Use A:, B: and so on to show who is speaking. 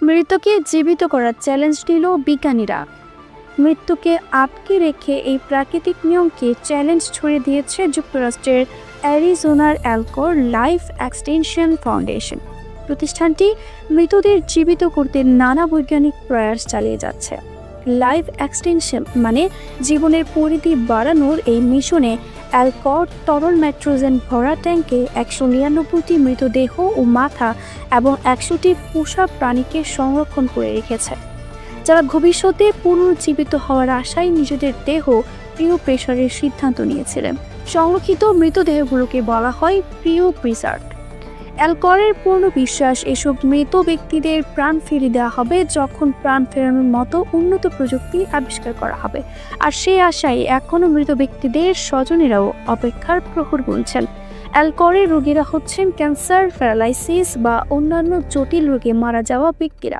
A: মৃতকে জীবিত করার চ্যালেঞ্জ নিল বিজ্ঞানীরা। মৃত্যুকে আটকে রেখে এই প্রাকৃতিক নিয়মকে চ্যালেঞ্জ ছড়িয়ে দিয়েছে যুক্তরাষ্ট্রের অ্যারিজোনার অ্যালকর লাইফ এক্সটেনশন ফাউন্ডেশন। প্রতিষ্ঠানটি মৃতদের জীবিত করতে নানা বৈজ্ঞানিক প্রয়াস চালিয়ে যাচ্ছে। লাইফ এক্সটেনশন মানে জীবনের পরিধি বাড়ানোর এই মিশনে অ্যালকর তরল নাইট্রোজেন ভরা ট্যাঙ্কে 199টি মৃতদেহ ও মাথা এবং 100টি পোষা প্রাণীকে সংরক্ষণ করে রেখেছে, যারা ভবিষ্যতে পুনরুজ্জীবিত হওয়ার আশায় নিজেদের দেহ প্রিসার্ভের সিদ্ধান্ত নিয়েছিলেন। সংরক্ষিত মৃতদেহগুলোকে বলা হয় প্রিসার্ভ। অ্যালকরের পূর্ণ বিশ্বাস, এসব মৃত ব্যক্তিদের প্রাণ ফিরিয়ে দেওয়া হবে যখন প্রাণ ফেরানোর মতো উন্নত প্রযুক্তি আবিষ্কার করা হবে। আর সেই আশায় এখনও মৃত ব্যক্তিদের স্বজনেরাও অপেক্ষার প্রহর গুনছেন। অ্যালকরের রোগীরা হচ্ছেন ক্যান্সার, প্যারালাইসিস বা অন্যান্য জটিল রোগে মারা যাওয়া ব্যক্তিরা।